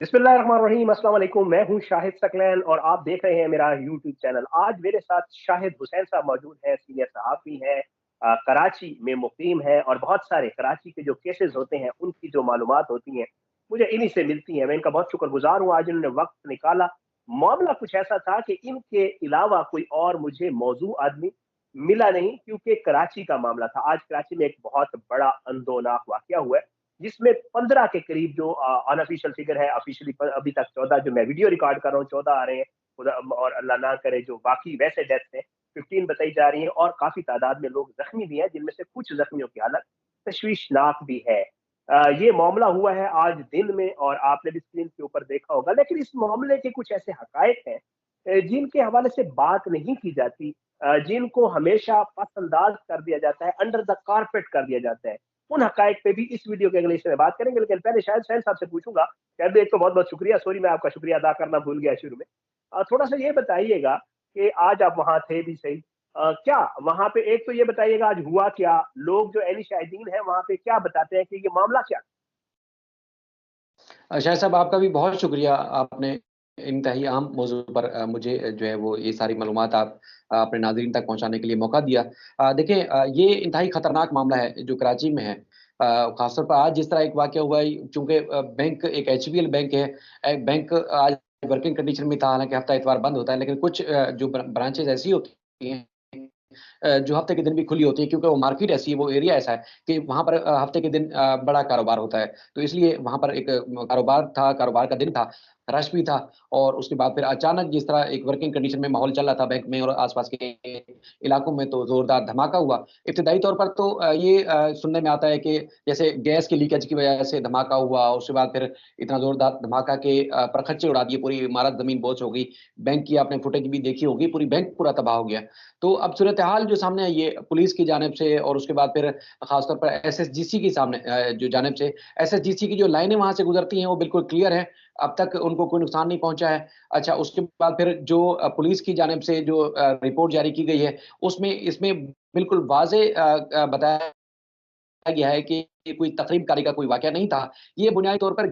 बिस्मिल्लाहिर्रहमानिर्रहीम, अस्सलाम वालेकुम। मैं हूं शाहिद सकलैन और आप देख रहे हैं मेरा यूट्यूब चैनल। आज मेरे साथ शाहिद हुसैन साहब मौजूद हैं, सीनियर सहाफ़ी हैं, कराची में मुकीम हैं और बहुत सारे कराची के जो केसेस होते हैं उनकी जो मालूमात होती हैं मुझे इन्हीं से मिलती हैं। मैं इनका बहुत शुक्रगुजार हूँ, आज इन्होंने वक्त निकाला। मामला कुछ ऐसा था कि इनके अलावा कोई और मुझे मौजू आदमी मिला नहीं, क्योंकि कराची का मामला था। आज कराची में एक बहुत बड़ा अंदोनाक वाकया हुआ है जिसमें 15 के करीब जो अनऑफिशियल फिगर है, ऑफिशियली अभी तक 14 जो मैं वीडियो रिकॉर्ड कर रहा हूँ 14 आ रहे हैं। और अल्लाह ना करे जो बाकी वैसे डेथ हैं 15 बताई जा रही हैं और काफी तादाद में लोग जख्मी भी हैं, जिनमें से कुछ जख्मियों की हालत तशवीशनाक भी है। ये मामला हुआ है आज दिन में और आपने भी स्क्रीन के ऊपर देखा होगा, लेकिन इस मामले के कुछ ऐसे हकायक हैं जिनके हवाले से बात नहीं की जाती, जिनको हमेशा पसंदाज कर दिया जाता है, अंडर द कारपेट कर दिया जाता है। उन हकायक पे भी इस वीडियो के अगले हिस्से में बात करेंगे, लेकिन पहले शायद सैन साहब से पूछूंगा। शायद एक तो बहुत बहुत शुक्रिया, सॉरी मैं आपका शुक्रिया अदा करना भूल गया शुरू में। थोड़ा सा ये बताइएगा कि आज आप वहां थे भी सही, क्या वहां पे एक तो ये बताइएगा आज हुआ क्या, लोग जो एनी शाहिदीन है वहां पे क्या बताते हैं कि ये मामला क्या। शायद साहब आपका भी बहुत शुक्रिया। आपने इंतहाई अहम मौजू पर मुझे जो है वो ये सारी मालूमात आप अपने नाज़रीन तक पहुँचाने के लिए मौका दिया। देखिए, ये इंतहाई ख़तरनाक मामला है जो कराची में है। ख़ासतौर पर आज जिस तरह एक वाक़या हुआ है, चूँकि बैंक एक एचबीएल बैंक है। बैंक आज वर्किंग कंडीशन में था, हालाँकि हफ़्ता इतवार बंद होता है, लेकिन कुछ जो ब्रांचेज़ ऐसी होती हैं जो हफ्ते के दिन भी खुली होती है, क्योंकि वो मार्केट ऐसी है, वो एरिया ऐसा है कि वहाँ पर हफ्ते के दिन बड़ा कारोबार होता है। तो इसलिए वहाँ पर एक कारोबार था, कारोबार का दिन था, रश भी था। और उसके बाद फिर अचानक जिस तरह एक वर्किंग कंडीशन में माहौल चल रहा था बैंक में और आस-पास के इलाकों में, तो ज़ोरदार धमाका हुआ। इब्तिदाई तौर पर तो ये सुनने में आता है कि जैसे गैस के लीकेज की वजह से धमाका हुआ, उसके बाद फिर इतना ज़ोरदार धमाका कि परखच्चे उड़ा दिए, पूरी इमारत ज़मीन-बोझ हो गई। बैंक की आपने फुटेज भी देखी होगी, पूरी बैंक पूरा तबाह हो गया। तो अब सूरत-ए-हाल जो सामने आई है पुलिस की जानिब से और उसके बाद फिर ख़ास तौर पर एसएसजीसी की सामने जो जानिब से एसएसजीसी की जो लाइनें वहाँ से गुज़रती हैं वो बिल्कुल क्लियर हैं। अब तक उनको कोई नुकसान नहीं पहुँचा है। अच्छा, उसके बाद फिर जो पुलिस की जानिब से जो रिपोर्ट जारी की गई है, उसमें इसमें बिल्कुल वाज़े बताया गया है कि ये कोई तख़रीबकारी का कोई वाक़या नहीं था। ये बुनियादी तौर पर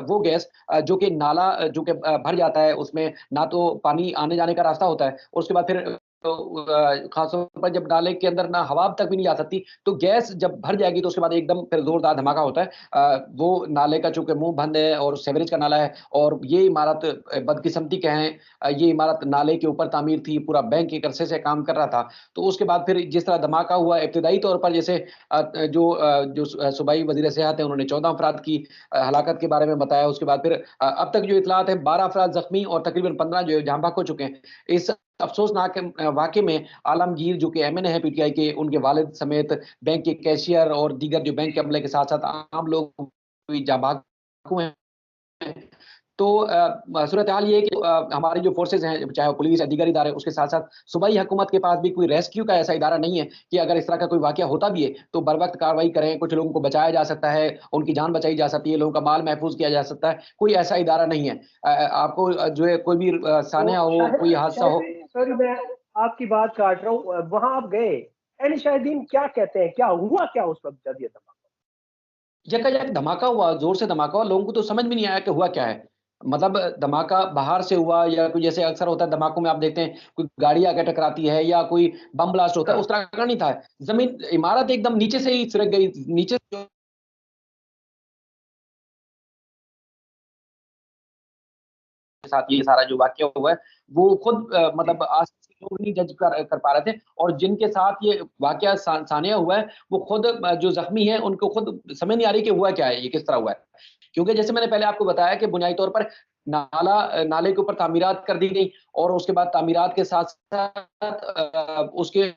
वो गैस जो कि नाला जो कि भर जाता है, उसमें ना तो पानी आने-जाने का रास्ता होता है, और उसके बाद फिर तो ख़ास तौर पर जब नाले के अंदर ना हवा अब तक भी नहीं जा सकती, तो गैस जब भर जाएगी तो उसके बाद एकदम फिर ज़ोरदार धमाका होता है। वो नाले का चूँकि मुँह बंद है और सीवरेज का नाला है, और ये इमारत बदकिस्मती कहें, ये इमारत नाले के ऊपर तामीर थी, पूरा बैंक एक अरसे से काम कर रहा था। तो उसके बाद फिर जिस तरह धमाका हुआ इब्तिदाई तौर पर, जैसे जो सूबाई वज़ीर सेहत है उन्होंने 14 अफराद की हलाकत के बारे में बताया। उसके बाद फिर अब तक जो इत्तलात है 12 अफराद ज़ख्मी और तकरीबन 15 जो है जहाँ बहक हो चुके हैं। इस अफ़सोसनाक वाक़ये में आलमगीर जो कि एमएनए है पीटीआई के, उनके वालिद समेत बैंक के कैशियर और दीगर जो बैंक के अमले के साथ-साथ आम लोग भी जहाँ बहक हुए हैं। तो सूरत-ए-हाल ये है कि हमारी जो फ़ोर्सेज़ हैं, चाहे वो पुलिस या दीगर इदारे, उसके साथ-साथ सूबाई हुकूमत के पास भी कोई रेस्क्यू का ऐसा इदारा नहीं है कि अगर इस तरह का कोई वाक़या होता भी है, तो बर वक़्त कार्रवाई करें, कुछ लोगों को बचाया जा सकता है, उनकी जान बचाई जा सकती है, लोगों का माल महफूज़ किया जा सकता है, कोई ऐसा इदारा नहीं है। आपको जो है कोई भी तो सान्या हो, शाहिद कोई हादसा शाहिद हो। सॉरी मैं आपकी बात काट रहा हूँ, वहां आप गए, एनी शाहिदीन क्या कहते हैं, क्या हुआ क्या उस वक्त जब ये धमाका। यकायक धमाका हुआ, ज़ोर से धमाका हुआ, लोगों को तो समझ में नहीं आया कि हुआ क्या है। मतलब धमाका बाहर से हुआ या कोई, जैसे अक्सर होता है धमाकों में आप देखते हैं, कोई गाड़ी आके टकराती है या कोई बम ब्लास्ट होता है, उस तरह का नहीं था। ज़मीन इमारत एकदम नीचे से ही सिरक गई, नीचे से के साथ ये सारा जो वाक़या हुआ है, वो खुद जी। मतलब आस-पास के लोग नहीं जज कर कर पा रहे थे, और जिनके साथ ये वाक़या सानिया हुआ है, वो खुद जो ज़ख्मी हैं, उनको खुद समझ नहीं आ रही कि हुआ क्या है, ये किस तरह हुआ है। क्योंकि जैसे मैंने पहले आपको बताया कि बुनियादी तौर पर नाले के ऊपर तामीरात कर दी गई, और उसके बाद तामीरात के साथ-साथ उसके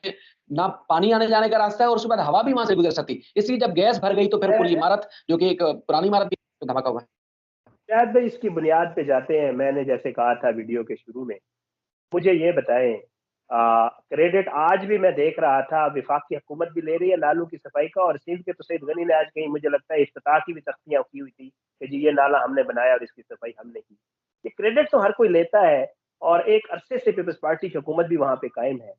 ना पानी आने-जाने का रास्ता है, और उसके बाद हवा भी वहाँ से गुज़र सकती। इसलिए जब गैस भर गई तो फिर पूरी मैं इमारत, जो कि एक पुरानी इमारत भी, धमाका हुआ है। शायद भाई इसकी बुनियाद पे जाते हैं। मैंने जैसे कहा था वीडियो के शुरू में, मुझे ये बताएं, क्रेडिट आज भी मैं देख रहा था विफाकी हुकूमत भी ले रही है नालों की सफाई का, और सिंध के तो सईद गनी ने आज कहीं मुझे लगता है इफ्तिताह की भी तख्तियां की हुई थी कि जी ये नाला हमने बनाया और इसकी सफाई हमने की। ये क्रेडिट तो हर कोई लेता है, और एक अरसे से पीपल्स पार्टी की हुकूमत भी वहां पे कायम है।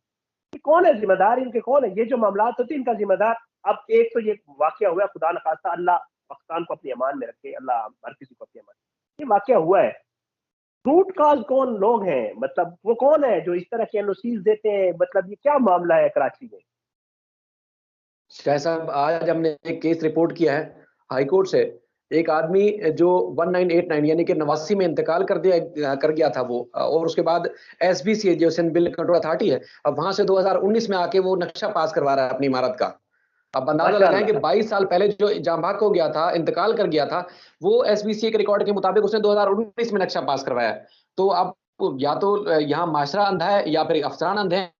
ये कौन है जिम्मेदार, इनके कौन है, ये जो मामलात होती है इनका जिम्मेदार। अब एक तो ये वाकया हुआ, खुदा न खास्ता, अल्लाह पाकिस्तान को अपनी अमान में रखे, अल्लाह हर किसी को अपनी अमान। ये वाकया हुआ है, रूट काज कौन लोग हैं, मतलब वो कौन है जो इस तरह के एनओसीज देते हैं, मतलब ये क्या मामला है कराची में? शाह साहब, आज हमने एक केस रिपोर्ट किया है हाई कोर्ट से। एक आदमी जो 1989 यानी कि 89 में इंतकाल कर गया था वो, और उसके बाद एसबीसी जो सिंध बिल्डिंग कंट्रोल अथॉरिटी है, अब वहां से 2019 में आके वो नक्शा पास करवा रहा है अपनी इमारत का। अब अंदाजा लगाएं कि माशाल्लाह। 22 साल पहले जो जहां भाग हो गया था, इंतकाल कर गया था, वो एसबीसी के रिकॉर्ड के मुताबिक उसने 2019 में नक्शा पास करवाया है। तो अब या तो यहाँ माशरा अंधा है या फिर अफसरान अंधे हैं,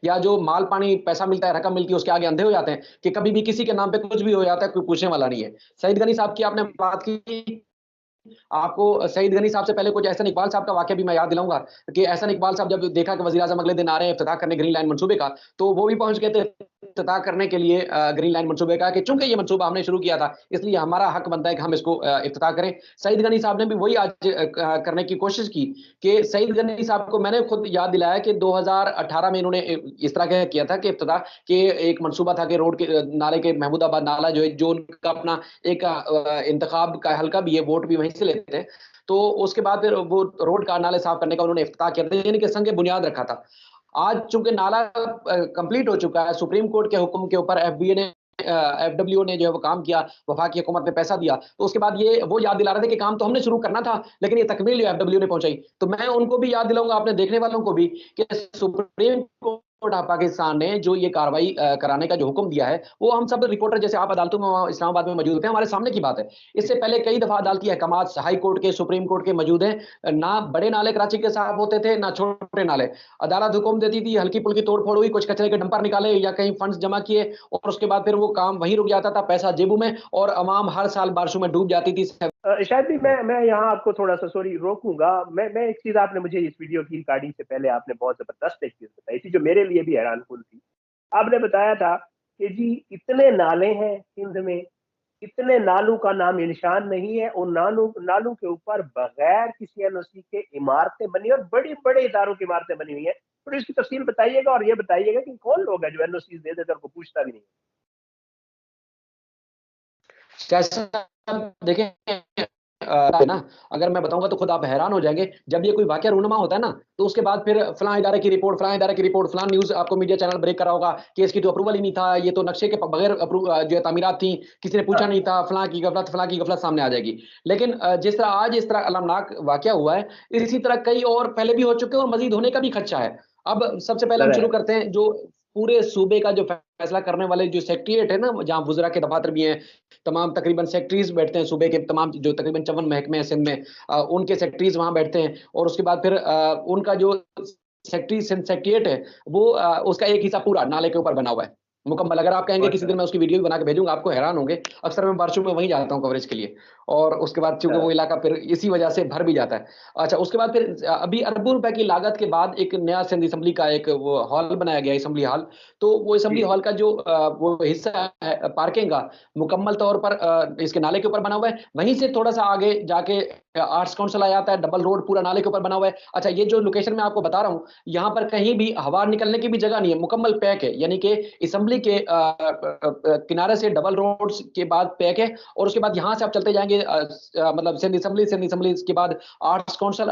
या जो माल पानी पैसा मिलता है, रकम मिलती है, उसके आगे अंधे हो जाते हैं कि कभी भी किसी के नाम पे कुछ भी हो जाता है, कोई पूछने वाला नहीं है। सईद गनी साहब की आपने बात की, आपको सईद गनी साहब से पहले कुछ एहसन इकबाल साहब का वाकया भी मैं याद दिलाऊंगा कि एहसन इकबाल साहब जब देखा कि वजीर आजम अगले दिन आ रहे हैं इफ्तिताह करने ग्रीन लाइन मंसूबे का, तो वो भी पहुंच गए थे इफ्तिताह करने के लिए ग्रीन लाइन मंसूबे का, कि चूंकि ये मंसूबा हमने शुरू किया था इसलिए हमारा हक बनता है कि हम इसको इफ्तिताह करें। सईद गनी साहब ने भी वही आज करने की कोशिश की कि सईद गनी साहब को मैंने खुद याद दिलाया कि 2018 में इन्होंने इस तरह का किया था कि इफ्तिताह के एक मंसूबा था कि रोड के नाले के महमूदाबाद नाला जो है, जो उनका अपना एक इंतखाब का हल्का भी है, वोट भी वहीं से लेते हैं। तो उसके बाद फिर वो रोड का नाले साफ करने का उन्होंने इफ्तिताह किया था, यानी कि संग बुनियाद रखा था। आज चूंकि नाला कंप्लीट हो चुका है, सुप्रीम कोर्ट के हुक्म के ऊपर एफबीए ने एफडब्ल्यू ने जो है वो काम किया, वफाकी हुकूमत ने पैसा दिया, तो उसके बाद ये वो याद दिला रहे थे कि काम तो हमने शुरू करना था, लेकिन ये तकमील जो एफडब्ल्यू ने पहुंचाई। तो मैं उनको भी याद दिलाऊंगा, अपने देखने वालों को भी, कि सुप्रीम कोर्ट ऑफ पाकिस्तान ने जो ये कार्रवाई कराने का जो हुक्म दिया है, वो हम सब रिपोर्टर जैसे आप अदालतों में इस्लामाबाद में मौजूद होते हैं, हमारे सामने की बात है। इससे पहले कई दफा अदालती अहकामात हाई कोर्ट के, सुप्रीम कोर्ट के मौजूद हैं, ना बड़े नाले कराची के साफ होते थे ना छोटे नाले। अदालत हुक्म देती थी, हल्की पुल्की तोड़ फोड़ हुई, कुछ कचरे के डंपर निकाले या कहीं फंड्स जमा किए, और उसके बाद फिर वो काम वहीं रुक जाता था, पैसा जेबों में, और अवाम हर साल बारिशों में डूब जाती थी। शायद भी मैं यहाँ आपको थोड़ा सा सॉरी रोकूंगा। मैं एक चीज, आपने मुझे इस वीडियो की रिकॉर्डिंग से पहले आपने बहुत जबरदस्त एक चीज बताई थी जो मेरे लिए भी हैरान कुन थी। आपने बताया था कि जी इतने नाले हैं सिंध में, इतने नालों का नाम निशान नहीं है, और नालों नालों के ऊपर बगैर किसी एनओसी के इमारतें बनी, और बड़े बड़े इदारों की इमारतें बनी हुई हैं। तो इसकी तफसील बताइएगा, और ये बताइएगा कि कौन लोग हैं जो एनओसी दे देते उनको पूछता भी नहीं देखें है ना, अगर मैं बताऊंगा तो खुद आप हैरान हो जाएंगे। जब ये कोई वाकया रूनुमा होता है ना, तो उसके बाद फिर फलां इदारे की रिपोर्ट, फलां इदारे की रिपोर्ट, फलां न्यूज आपको मीडिया चैनल ब्रेक करा होगा कि इसकी तो अप्रूवल ही नहीं था, ये तो नक्शे के बगैर जो है तामीरात थी, किसी ने है। पूछा नहीं था, फलां की गफलत सामने आ जाएगी। लेकिन जिस तरह आज इस तरह अलमनाक वाकया हुआ है, इसी तरह कई और पहले भी हो चुके हैं और मजीद होने का भी खदशा है। अब सबसे पहले हम शुरू करते हैं जो पूरे सूबे का जो फैसला करने वाले जो सेक्रेटरीट है ना, जहां वुजरा के दफातर भी हैं, तमाम तकरीबन सेक्रेटरीज बैठते हैं सूबे के, तमाम जो तकरीबन 54 महकमे हैं सिंध में, उनके सेक्रेटरीज वहां बैठते हैं। और उसके बाद फिर उनका जो सेक्रेटरी सेक्रेटरीट है, वो उसका एक हिस्सा पूरा नाले के ऊपर बना हुआ है मुकम्मल। अगर आप कहेंगे किसी दिन मैं उसकी वीडियो भी बना के भेजूंगा, आपको हैरान होंगे। अक्सर मैं बारिशों में वहीं जाता हूँ कवरेज के लिए, और उसके बाद चूंकि वो इलाका फिर इसी वजह से भर भी जाता है। अच्छा, उसके बाद फिर अभी अरबों रुपए की लागत के बाद एक नया सिंध असेंबली का एक वो हॉल बनाया गया, असेंबली हॉल। तो वो असेंबली हॉल का जो वो हिस्सा है पार्किंग का, मुकम्मल तौर पर इसके नाले के ऊपर बना हुआ है। वहीं से थोड़ा सा आगे जाके आर्ट्स काउंसिल आ जाता है, डबल रोड पूरा नाले के ऊपर बना हुआ है। अच्छा, ये जो लोकेशन मैं आपको बता रहा हूँ, यहाँ पर कहीं भी हवा निकलने की भी जगह नहीं है, मुकम्मल पैक है, यानी कि असेंबली के किनारे से डबल रोड के बाद पैक है। और उसके बाद यहाँ से आप चलते जाएंगे मतलब सिंध असेंबली के बाद आर्ट्स काउंसिल,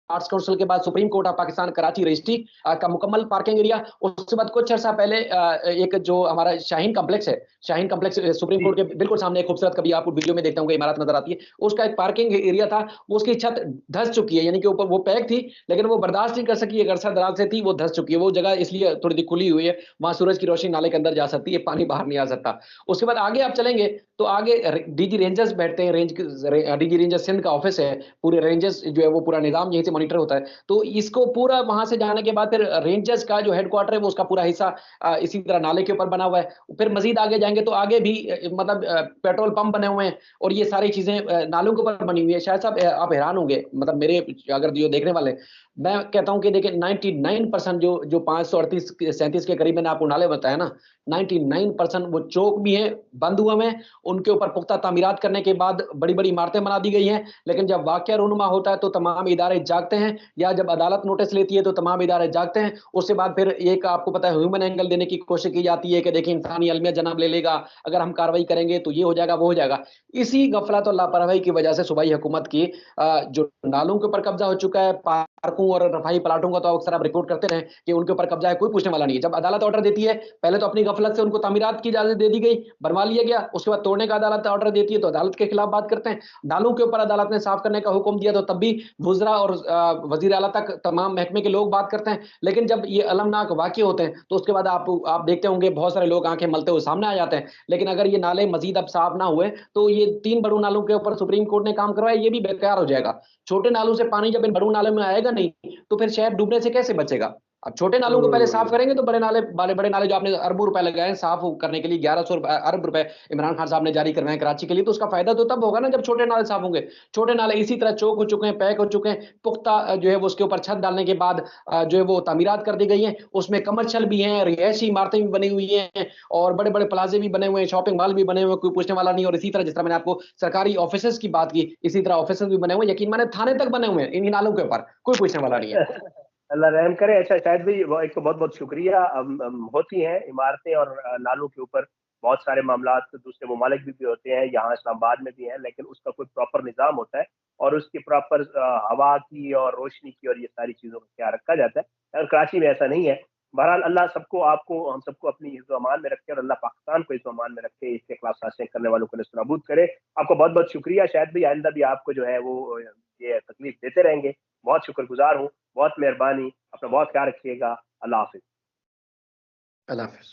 आर्ट्स काउंसिल के बाद supreme court of Pakistan Karachi registry का मुकम्मल पार्किंग एरिया। उसके बाद कुछ अर्सा पहले एक जो हमारा शाहीन कॉम्प्लेक्स है, शाहीन कॉम्प्लेक्स सुप्रीम जी। कोर्ट के बिल्कुल सामने, एक खूबसूरत, कभी आपको वीडियो में देखता हूँ इमारत नजर आती है, उसका एक पार्किंग एरिया था। उसकी छत धस चुकी है, यानी कि ऊपर वो पैक थी, लेकिन वो बर्दाश्त नहीं कर सकी, एक अरसा दराज से थी, वो धस चुकी है। वो जगह इसलिए थोड़ी सी खुली हुई है, वहां सूरज की रोशनी नाले के अंदर जा सकती है, पानी बाहर नहीं आ सकता। उसके बाद आगे आप चलेंगे तो आगे डीजी रेंजर्स बैठते हैं, डीजी रेंजर्स सिंध का ऑफिस है, पूरे रेंजर्स जो है वो पूरा निजाम यहीं से मॉनिटर होता है। तो इसको पूरा वहां से जाने के बाद फिर रेंजर्स का जो हेडक्वार्टर है वो उसका पूरा हिस्सा इसी तरह नाले के ऊपर बना हुआ है। फिर मजीद आगे जाएंगे तो आगे भी मतलब पेट्रोल पंप बने हुए हैं, और ये सारी चीजें नालों के ऊपर बनी हुई है। शायद साहब आप हैरान होंगे, मतलब मेरे अगर जो देखने वाले, मैं कहता हूं कि देखिए 99% जो 538 37 के करीब मैंने आपको नाले बताया ना, 99% वो चौक भी है, बंद हुए हैं, उनके ऊपर पुख्ता तामीरात करने के बाद बड़ी बड़ी इमारतें बना दी गई हैं। लेकिन जब वाकया रूनुमा होता है तो तमाम इदारे जाग जागते हैं, या जब अदालत नोटिस लेती है तो तमाम इदारे जागते हैं। उसके बाद फिर एक आपको पता है ह्यूमन एंगल देने की कोशिश की जाती है कि देखिए इंसानी अलमिया जन्म ले लेगा, अगर हम कार्रवाई करेंगे तो ये हो जाएगा, वो हो जाएगा। इसी गफलत और लापरवाही की वजह से सूबाई हुकूमत की जो नालों के ऊपर कब्जा हो चुका है, पार्कों और रफाही प्लाटों का तो अक्सर आप रिपोर्ट करते रहे कि उनके ऊपर कब्जा है, कोई पूछने वाला नहीं है। जब अदालत ऑर्डर देती है, पहले तो अपनी गफलत से उनको तामीरात की इजाजत दे दी गई, बनवा लिया गया, उसके बाद तोड़ने का अदालत ऑर्डर देती है तो अदालत के खिलाफ बात करते हैं। नालों के ऊपर अदालत ने साफ करने का हुक्म दिया तो तब भी वुजरा और वजीर आला तक तमाम महकमे के लोग बात करते हैं। लेकिन जब ये अलमनाक वाकये होते हैं तो उसके बाद आप देखते होंगे बहुत सारे लोग आंखें मलते हुए सामने आ जाते हैं। लेकिन अगर ये नाले मजीद अब साफ ना हुए तो ये 3 बड़ू नालों के ऊपर सुप्रीम कोर्ट ने काम करवाया, ये भी बेकार हो जाएगा। छोटे नालों से पानी जब इन बड़ू नालों में आएगा नहीं, तो फिर शहर डूबने से कैसे बचेगा? अब छोटे नालों को पहले साफ हम्म। करेंगे तो बड़े नाले जो आपने अरबों रुपए लगाए हैं साफ करने के लिए, 1100 अरब रुपए इमरान खान साहब ने जारी करवाए कराची के लिए, तो उसका फायदा तो तब होगा ना जब छोटे नाले साफ होंगे। छोटे नाले इसी तरह चौक हो चुके हैं, पैक हो चुके हैं, पुख्ता जो है वो उसके ऊपर छत डालने के बाद जो है वो तामीरात कर दी गई हैं, उसमें कमर्शियल भी हैं, रिहायशी इमारतें भी बनी हुई हैं, और बड़े बड़े प्लाजे भी बने हुए हैं, शॉपिंग मॉल भी बने हुए हैं, कोई पूछने वाला नहीं। और इसी तरह जिस तरह मैंने आपको सरकारी ऑफिस की बात की, इसी तरह ऑफिस भी बने हुए हैं, यकीन माने थाने तक बने हुए हैं इन नालों के ऊपर, कोई पूछने वाला नहीं है। अल्लाह रहम करे। अच्छा शायद भी एक तो बहुत बहुत शुक्रिया। होती हैं इमारतें और नालों के ऊपर बहुत सारे मामला दूसरे ममालिक भी होते हैं, यहाँ इस्लामाबाद में भी हैं, लेकिन उसका कोई प्रॉपर निज़ाम होता है और उसकी प्रॉपर हवा की और रोशनी की और ये सारी चीज़ों का ख्याल रखा जाता है, और कराची में ऐसा नहीं है। बहरहाल अल्लाह सबको, आपको, हम सबको अपनी हिफ्ज़ अमान में रखे और अल्लाह पाकिस्तान को हिफ्ज़ अमान में रखे, इसके खिलाफ साजिशें करने वालों को नस्तनाबूद करे। आपको बहुत बहुत शुक्रिया। शायद भी आइंदा भी आपको जो है वो ये तकलीफ देते रहेंगे। बहुत शुक्रगुजार हूँ। बहुत मेहरबानी। अपना बहुत ख्याल रखिएगा। अल्लाह हाफ़िज़। अल्लाह हाफिज।